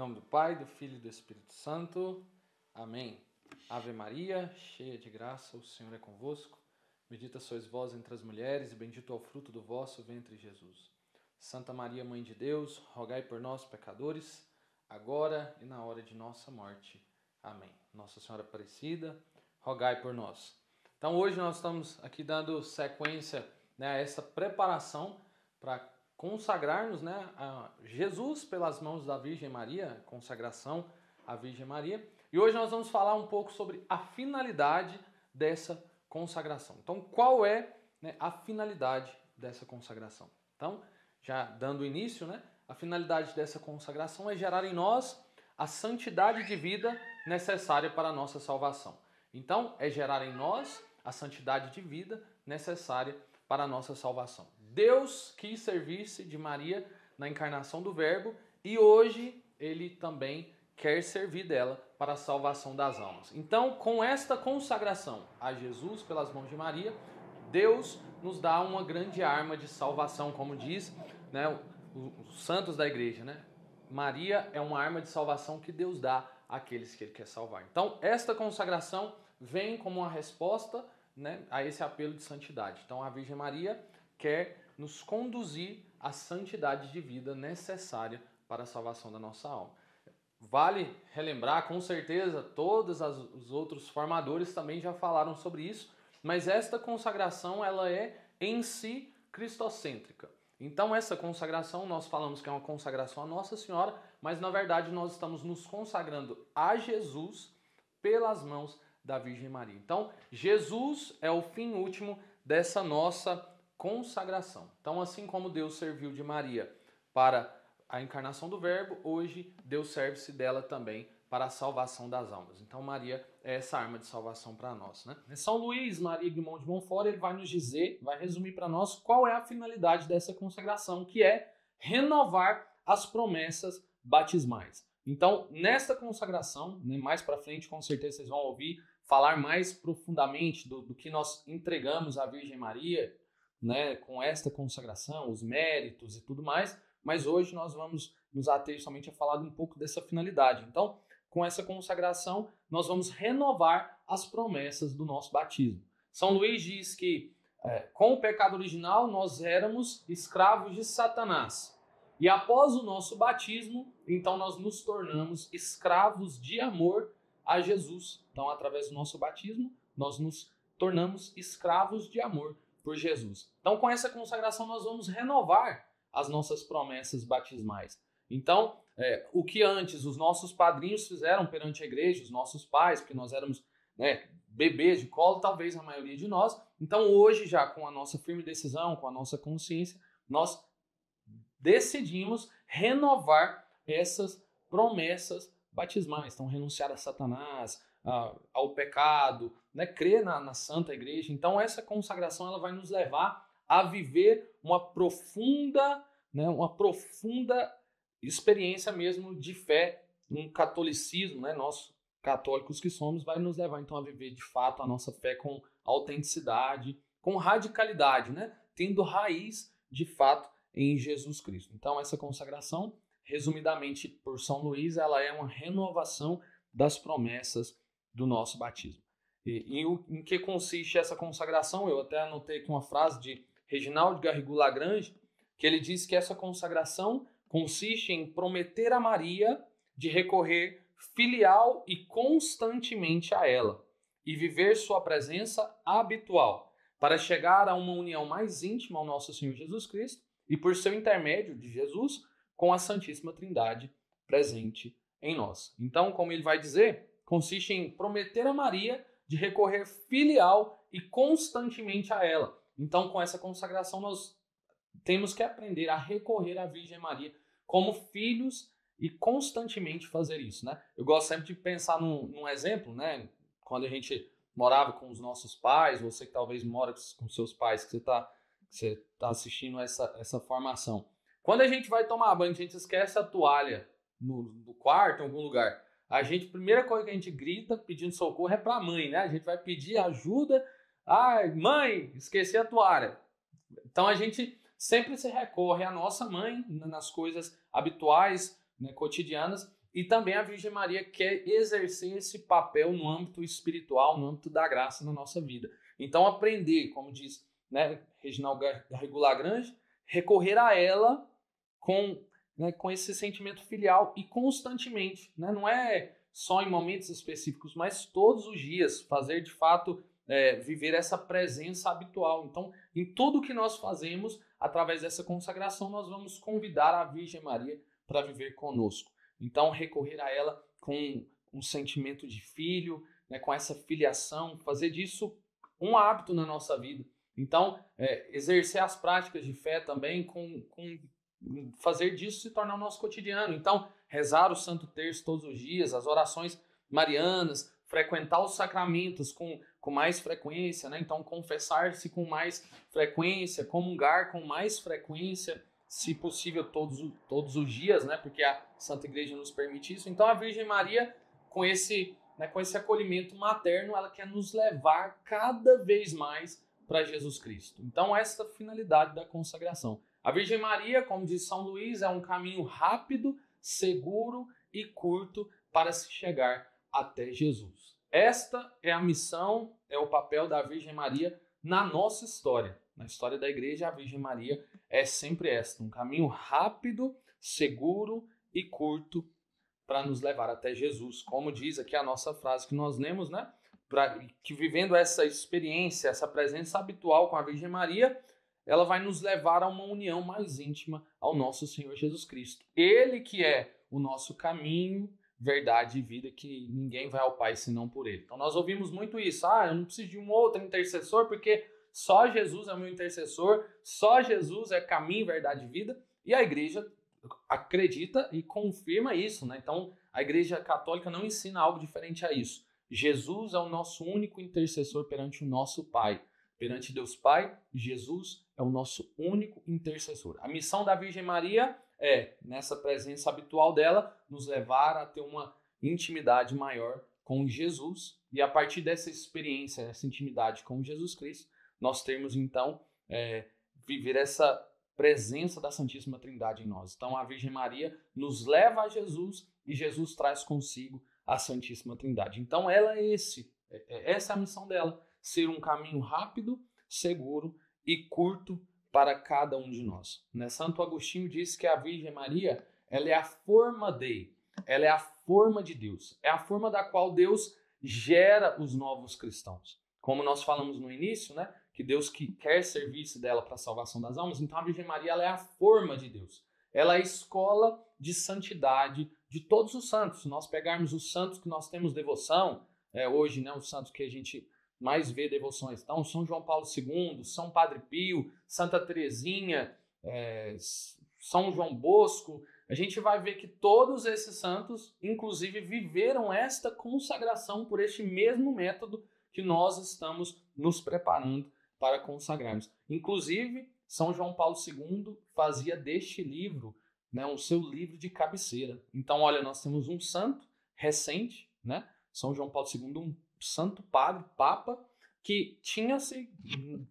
nome do Pai, do Filho e do Espírito Santo. Amém. Ave Maria, cheia de graça, o Senhor é convosco. Bendita sois vós entre as mulheres, e bendito é o fruto do vosso ventre, Jesus. Santa Maria, Mãe de Deus, rogai por nós, pecadores, agora e na hora de nossa morte. Amém. Nossa Senhora Aparecida, rogai por nós. Então hoje nós estamos aqui dando sequência, a essa preparação para consagrar-nos, a Jesus pelas mãos da Virgem Maria, consagração à Virgem Maria. E hoje nós vamos falar um pouco sobre a finalidade dessa consagração. Então, qual é, a finalidade dessa consagração? Então, já dando início, a finalidade dessa consagração é gerar em nós a santidade de vida necessária para a nossa salvação. Então, é gerar em nós a santidade de vida necessária para a nossa salvação. Deus quis servir-se de Maria na encarnação do Verbo e hoje Ele também quer servir dela para a salvação das almas. Então, com esta consagração a Jesus pelas mãos de Maria, Deus nos dá uma grande arma de salvação, como diz os santos da igreja. Maria é uma arma de salvação que Deus dá àqueles que Ele quer salvar. Então, esta consagração vem como uma resposta a esse apelo de santidade. Então, a Virgem Maria quer nos conduzir à santidade de vida necessária para a salvação da nossa alma. Vale relembrar, com certeza, todos os outros formadores também já falaram sobre isso, mas esta consagração ela é em si cristocêntrica. Então essa consagração, nós falamos que é uma consagração a Nossa Senhora, mas na verdade nós estamos nos consagrando a Jesus pelas mãos da Virgem Maria. Então Jesus é o fim último dessa nossa consagração. Então assim como Deus serviu de Maria para a encarnação do Verbo, hoje Deus serve-se dela também para a salvação das almas. Então Maria é essa arma de salvação para nós. São Luís Maria Guimond de Montfort, ele vai nos dizer, vai resumir para nós qual é a finalidade dessa consagração, que é renovar as promessas batismais. Então, nesta consagração, mais para frente, com certeza vocês vão ouvir falar mais profundamente do que nós entregamos à Virgem Maria, com esta consagração, os méritos e tudo mais, mas hoje nós vamos nos ater somente a falar um pouco dessa finalidade. Então, com essa consagração, nós vamos renovar as promessas do nosso batismo. São Luís diz que com o pecado original nós éramos escravos de Satanás. E após o nosso batismo, então nós nos tornamos escravos de amor a Jesus. Então, através do nosso batismo, nós nos tornamos escravos de amor por Jesus. Então, com essa consagração, nós vamos renovar as nossas promessas batismais. Então, o que antes os nossos padrinhos fizeram perante a igreja, os nossos pais, porque nós éramos bebês de colo, talvez a maioria de nós. Então, hoje, já com a nossa firme decisão, com a nossa consciência, nós decidimos renovar essas promessas batismais. Então, renunciar a Satanás, ao pecado, crer na Santa Igreja. Então, essa consagração ela vai nos levar a viver uma profunda experiência mesmo de fé, um catolicismo, nós católicos que somos, vai nos levar então a viver de fato a nossa fé com autenticidade, com radicalidade, tendo raiz de fato em Jesus Cristo. Então essa consagração, resumidamente por São Luís, ela é uma renovação das promessas do nosso batismo. E em que consiste essa consagração? Eu até anotei aqui uma frase de Reginald Garrigou-Lagrange, que ele diz que essa consagração consiste em prometer a Maria de recorrer filial e constantemente a ela e viver sua presença habitual para chegar a uma união mais íntima ao nosso Senhor Jesus Cristo e por seu intermédio de Jesus com a Santíssima Trindade presente em nós. Então, como ele vai dizer, consiste em prometer a Maria de recorrer filial e constantemente a ela. Então, com essa consagração, nós temos que aprender a recorrer à Virgem Maria como filhos e constantemente fazer isso. Eu gosto sempre de pensar num exemplo, quando a gente morava com os nossos pais, você que talvez mora com seus pais, que você tá assistindo essa formação. Quando a gente vai tomar banho, a gente esquece a toalha no quarto, em algum lugar. A primeira coisa que a gente grita pedindo socorro é para a mãe, A gente vai pedir ajuda. Ai, mãe, esqueci a toalha. Então a gente sempre se recorre à nossa mãe nas coisas habituais, cotidianas, e também a Virgem Maria quer exercer esse papel no âmbito espiritual, no âmbito da graça na nossa vida. Então aprender, como diz, né, Reginald Garrigo-Lagrange, recorrer a ela com esse sentimento filial e constantemente, né? Não é só em momentos específicos, mas todos os dias, fazer de fato, viver essa presença habitual. Então, em tudo que nós fazemos, através dessa consagração, nós vamos convidar a Virgem Maria para viver conosco. Então, recorrer a ela com um sentimento de filho, né, com essa filiação, fazer disso um hábito na nossa vida. Então, exercer as práticas de fé também com fazer disso se tornar o nosso cotidiano. Então, rezar o Santo Terço todos os dias, as orações marianas, frequentar os sacramentos com mais frequência, né? Então, confessar-se com mais frequência, comungar com mais frequência, se possível todos os dias, né? Porque a Santa Igreja nos permite isso. Então, a Virgem Maria, com esse acolhimento materno, ela quer nos levar cada vez mais para Jesus Cristo. Então, essa é a finalidade da consagração. A Virgem Maria, como diz São Luís, é um caminho rápido, seguro e curto para se chegar até Jesus. Esta é a missão, é o papel da Virgem Maria na nossa história. Na história da Igreja, a Virgem Maria é sempre esta, um caminho rápido, seguro e curto para nos levar até Jesus. Como diz aqui a nossa frase que nós lemos, né? Que vivendo essa experiência, essa presença habitual com a Virgem Maria, ela vai nos levar a uma união mais íntima ao nosso Senhor Jesus Cristo. Ele que é o nosso caminho, verdade e vida, que ninguém vai ao Pai senão por Ele. Então nós ouvimos muito isso. Eu não preciso de um outro intercessor, porque só Jesus é o meu intercessor, só Jesus é caminho, verdade e vida. E a Igreja acredita e confirma isso, né? Então a Igreja Católica não ensina algo diferente a isso. Jesus é o nosso único intercessor perante o nosso Pai. Perante Deus Pai, Jesus é o nosso único intercessor. A missão da Virgem Maria é, nessa presença habitual dela, nos levar a ter uma intimidade maior com Jesus. E a partir dessa experiência, essa intimidade com Jesus Cristo, nós termos então viver essa presença da Santíssima Trindade em nós. Então a Virgem Maria nos leva a Jesus e Jesus traz consigo a Santíssima Trindade. Então essa é a missão dela. Ser um caminho rápido, seguro e curto para cada um de nós. Né? Santo Agostinho diz que a Virgem Maria, ela é a forma Dei, ela é a forma de Deus, é a forma da qual Deus gera os novos cristãos. Como nós falamos no início, né, que Deus quer servir-se dela para a salvação das almas, então a Virgem Maria, ela é a forma de Deus. Ela é a escola de santidade de todos os santos. Se nós pegarmos os santos que nós temos devoção, hoje, né, os santos que a gente mais vê devoções. Então, São João Paulo II, São Padre Pio, Santa Teresinha, São João Bosco, a gente vai ver que todos esses santos, inclusive, viveram esta consagração por este mesmo método que nós estamos nos preparando para consagrarmos. Inclusive, São João Paulo II fazia deste livro, né, o seu livro de cabeceira. Então, olha, nós temos um santo recente, né, São João Paulo II, um santo padre, papa, que tinha-se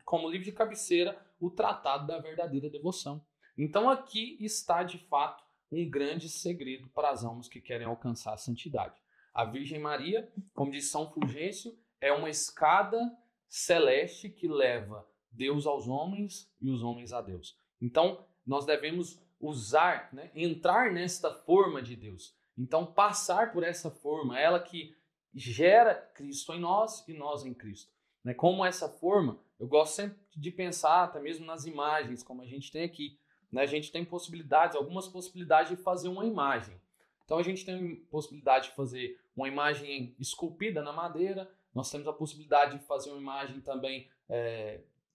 como livro de cabeceira o Tratado da Verdadeira Devoção. Então aqui está, de fato, um grande segredo para as almas que querem alcançar a santidade. A Virgem Maria, como diz São Fulgêncio, é uma escada celeste que leva Deus aos homens e os homens a Deus. Então nós devemos usar, né, entrar nesta forma de Deus. Então passar por essa forma, ela que gera Cristo em nós e nós em Cristo. Como essa forma, eu gosto sempre de pensar, até mesmo nas imagens, como a gente tem aqui. A gente tem algumas possibilidades de fazer uma imagem. Então a gente tem a possibilidade de fazer uma imagem esculpida na madeira, nós temos a possibilidade de fazer uma imagem também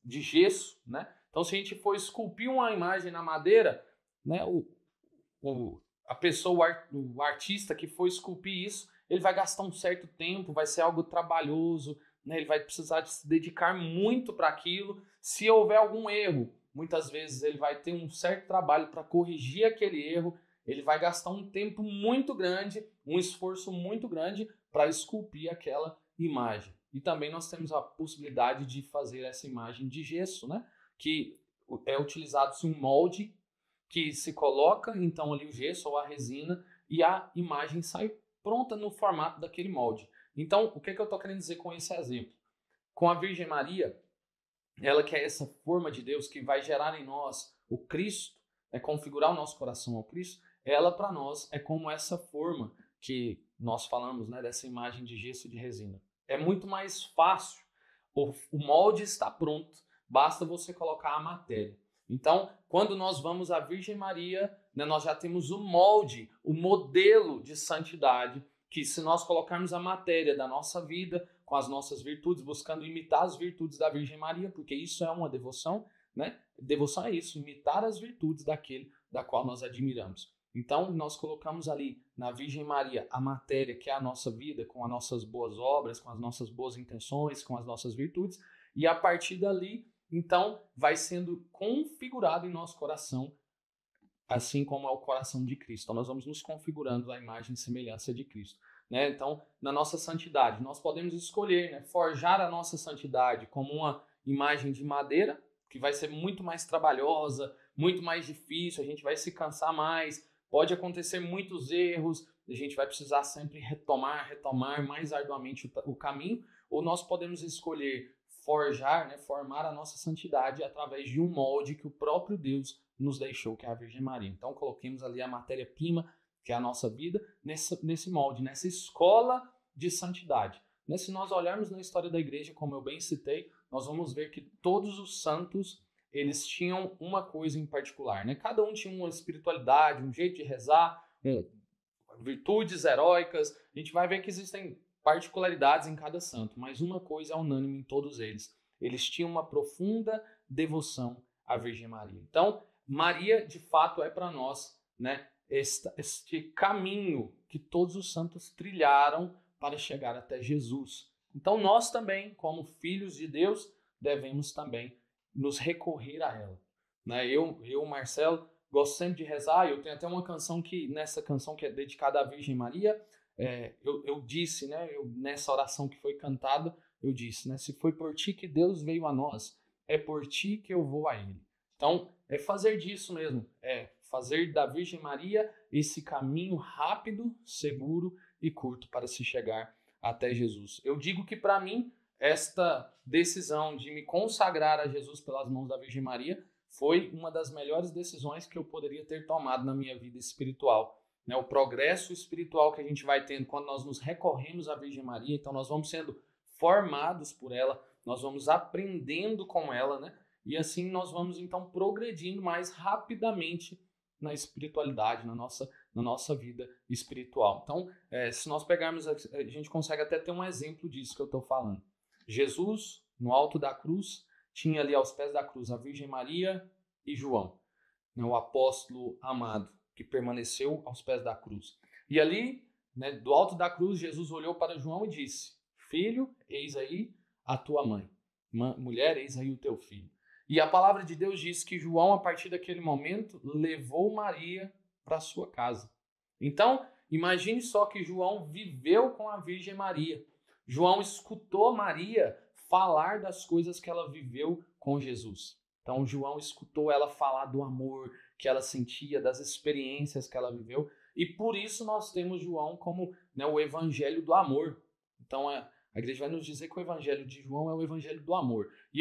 de gesso. Então se a gente for esculpir uma imagem na madeira, a pessoa, o artista que for esculpir isso, ele vai gastar um certo tempo, vai ser algo trabalhoso, né? Ele vai precisar de se dedicar muito para aquilo. Se houver algum erro, muitas vezes ele vai ter um certo trabalho para corrigir aquele erro, ele vai gastar um tempo muito grande, um esforço muito grande para esculpir aquela imagem. E também nós temos a possibilidade de fazer essa imagem de gesso, né? Que é utilizado um molde que se coloca então ali o gesso ou a resina e a imagem sai pronta no formato daquele molde. Então, o que eu estou querendo dizer com esse exemplo? Com a Virgem Maria, ela que é essa forma de Deus que vai gerar em nós o Cristo, configurar o nosso coração ao Cristo, ela para nós é como essa forma que nós falamos, dessa imagem de gesso de resina. É muito mais fácil, o molde está pronto, basta você colocar a matéria. Então, quando nós vamos à Virgem Maria, nós já temos o molde, o modelo de santidade, que se nós colocarmos a matéria da nossa vida, com as nossas virtudes, buscando imitar as virtudes da Virgem Maria, porque isso é uma devoção, Devoção é isso, imitar as virtudes daquele da qual nós admiramos. Então, nós colocamos ali na Virgem Maria a matéria, que é a nossa vida, com as nossas boas obras, com as nossas boas intenções, com as nossas virtudes, e a partir dali, então, vai sendo configurado em nosso coração, assim como é o coração de Cristo. Então, nós vamos nos configurando à imagem e semelhança de Cristo. Então, na nossa santidade, nós podemos escolher, forjar a nossa santidade como uma imagem de madeira, que vai ser muito mais trabalhosa, muito mais difícil, a gente vai se cansar mais, pode acontecer muitos erros, a gente vai precisar sempre retomar mais arduamente o caminho, ou nós podemos escolher forjar, formar a nossa santidade através de um molde que o próprio Deus nos deixou, que é a Virgem Maria. Então, coloquemos ali a matéria-prima, que é a nossa vida, nesse molde, nessa escola de santidade. Se nós olharmos na história da igreja, como eu bem citei, nós vamos ver que todos os santos, eles tinham uma coisa em particular. Cada um tinha uma espiritualidade, um jeito de rezar, virtudes heróicas. A gente vai ver que existem particularidades em cada santo, mas uma coisa é unânime em todos eles. Eles tinham uma profunda devoção à Virgem Maria. Então, Maria, de fato, é para nós, este caminho que todos os santos trilharam para chegar até Jesus. Então nós também, como filhos de Deus, devemos também nos recorrer a ela. Eu, Marcelo, gosto sempre de rezar. Eu tenho até uma canção nessa canção que é dedicada à Virgem Maria, eu disse, nessa oração que foi cantada, eu disse, se foi por ti que Deus veio a nós, é por ti que eu vou a ele. Então, é fazer disso mesmo, fazer da Virgem Maria esse caminho rápido, seguro e curto para se chegar até Jesus. Eu digo que para mim, esta decisão de me consagrar a Jesus pelas mãos da Virgem Maria foi uma das melhores decisões que eu poderia ter tomado na minha vida espiritual. O progresso espiritual que a gente vai tendo quando nós nos recorremos à Virgem Maria, então nós vamos sendo formados por ela, nós vamos aprendendo com ela, e assim nós vamos então progredindo mais rapidamente na espiritualidade, na nossa vida espiritual. Então, se nós pegarmos, a gente consegue até ter um exemplo disso que eu estou falando. Jesus, no alto da cruz, tinha ali aos pés da cruz a Virgem Maria e João, o apóstolo amado, que permaneceu aos pés da cruz. E ali, do alto da cruz, Jesus olhou para João e disse: filho, eis aí a tua mãe. Mulher, eis aí o teu filho. E a palavra de Deus diz que João, a partir daquele momento, levou Maria para sua casa. Então, imagine só que João viveu com a Virgem Maria. João escutou Maria falar das coisas que ela viveu com Jesus. Então, João escutou ela falar do amor que ela sentia, das experiências que ela viveu. E por isso nós temos João como o evangelho do amor. Então, a igreja vai nos dizer que o evangelho de João é o evangelho do amor. E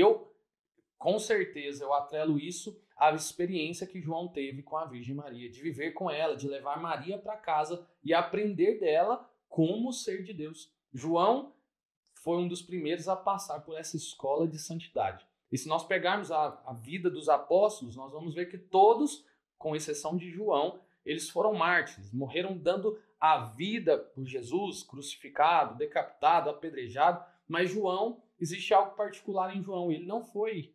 com certeza, eu atrelo isso à experiência que João teve com a Virgem Maria, de viver com ela, de levar Maria para casa e aprender dela como ser de Deus. João foi um dos primeiros a passar por essa escola de santidade. E se nós pegarmos a vida dos apóstolos, nós vamos ver que todos, com exceção de João, eles foram mártires, morreram dando a vida por Jesus, crucificado, decapitado, apedrejado. Mas João, existe algo particular em João, ele não foi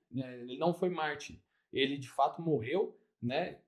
mártir, ele de fato morreu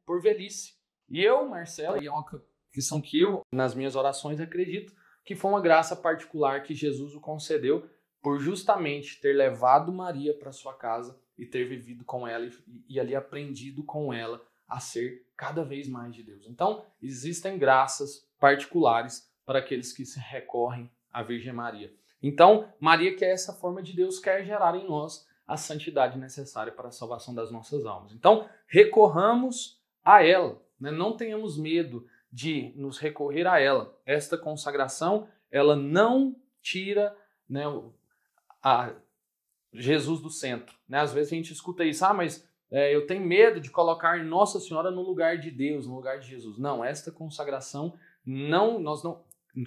por velhice. E eu, Marcelo, e é uma questão que eu, nas minhas orações, acredito que foi uma graça particular que Jesus o concedeu por justamente ter levado Maria para sua casa e ter vivido com ela e ali aprendido com ela a ser cada vez mais de Deus. Então, existem graças particulares para aqueles que se recorrem à Virgem Maria. Então, Maria, que é essa forma de Deus, quer gerar em nós a santidade necessária para a salvação das nossas almas. Então, recorramos a ela. Não tenhamos medo de nos recorrer a ela. Esta consagração, ela não tira, né, a Jesus do centro. Né? Às vezes a gente escuta isso, mas eu tenho medo de colocar Nossa Senhora no lugar de Deus, no lugar de Jesus. Não, esta consagração,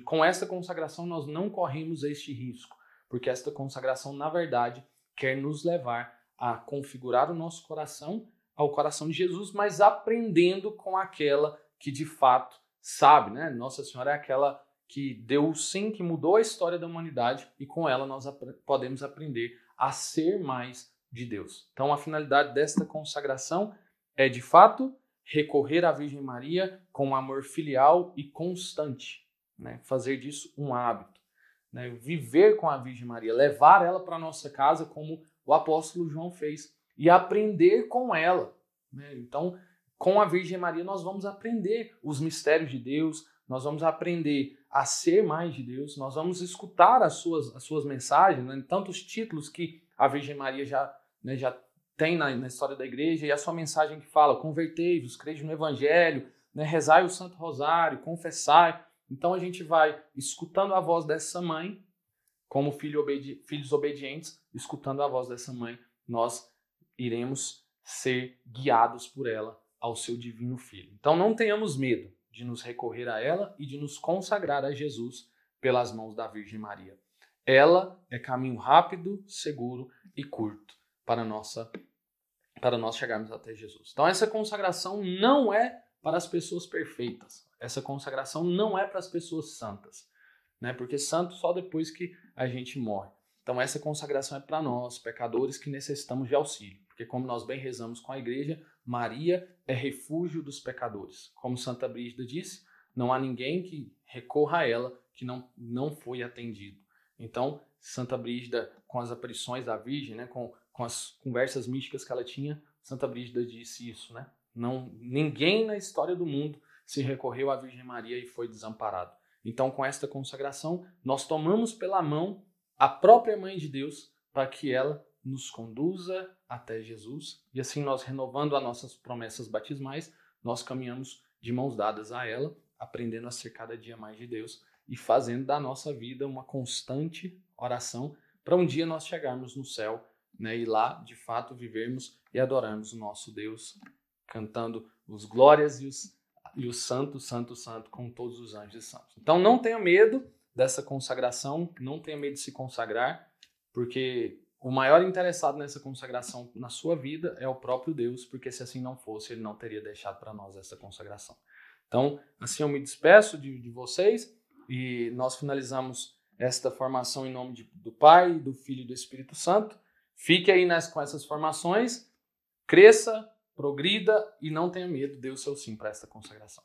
com esta consagração nós não corremos este risco, porque esta consagração, na verdade, quer nos levar a configurar o nosso coração ao coração de Jesus, mas aprendendo com aquela que de fato sabe, né? Nossa Senhora é aquela que deu o sim, que mudou a história da humanidade, e com ela nós podemos aprender a ser mais de Deus. Então a finalidade desta consagração é de fato recorrer à Virgem Maria com um amor filial e constante, né? Fazer disso um hábito, né? Viver com a Virgem Maria, levar ela para a nossa casa como o apóstolo João fez, e aprender com ela, né? Então, com a Virgem Maria nós vamos aprender os mistérios de Deus, nós vamos aprender a ser mais de Deus, nós vamos escutar as suas mensagens, né? Tantos títulos que a Virgem Maria já tem na história da igreja, e a sua mensagem que fala: convertei-vos, crede no Evangelho, né? Rezai o Santo Rosário, confessai. Então a gente vai escutando a voz dessa mãe, como filhos obedientes, escutando a voz dessa mãe, nós iremos ser guiados por ela ao seu divino Filho. Então não tenhamos medo de nos recorrer a ela e de nos consagrar a Jesus pelas mãos da Virgem Maria. Ela é caminho rápido, seguro e curto para nós chegarmos até Jesus. Então essa consagração não é para as pessoas perfeitas. Essa consagração não é para as pessoas santas, né? Porque santo só depois que a gente morre. Então essa consagração é para nós, pecadores, que necessitamos de auxílio. Porque como nós bem rezamos com a igreja, Maria é refúgio dos pecadores. Como Santa Brígida disse, não há ninguém que recorra a ela que não foi atendido. Então, Santa Brígida, com as aparições da Virgem, né, com as conversas místicas que ela tinha, Santa Brígida disse isso, né? Ninguém na história do mundo se recorreu à Virgem Maria e foi desamparado. Então, com esta consagração, nós tomamos pela mão a própria Mãe de Deus para que ela nos conduza até Jesus, e assim nós, renovando as nossas promessas batismais, nós caminhamos de mãos dadas a ela, aprendendo a ser cada dia mais de Deus e fazendo da nossa vida uma constante oração para um dia nós chegarmos no céu, né, e lá, de fato, vivermos e adorarmos o nosso Deus, cantando os glórias e os santo, santo, santo, com todos os anjos e santos. Então não tenha medo dessa consagração, não tenha medo de se consagrar, porque o maior interessado nessa consagração na sua vida é o próprio Deus, porque se assim não fosse, ele não teria deixado para nós essa consagração. Então, assim eu me despeço de vocês, e nós finalizamos esta formação em nome do Pai, do Filho e do Espírito Santo. Fique aí com essas formações, cresça, progrida e não tenha medo, dê o seu sim para esta consagração.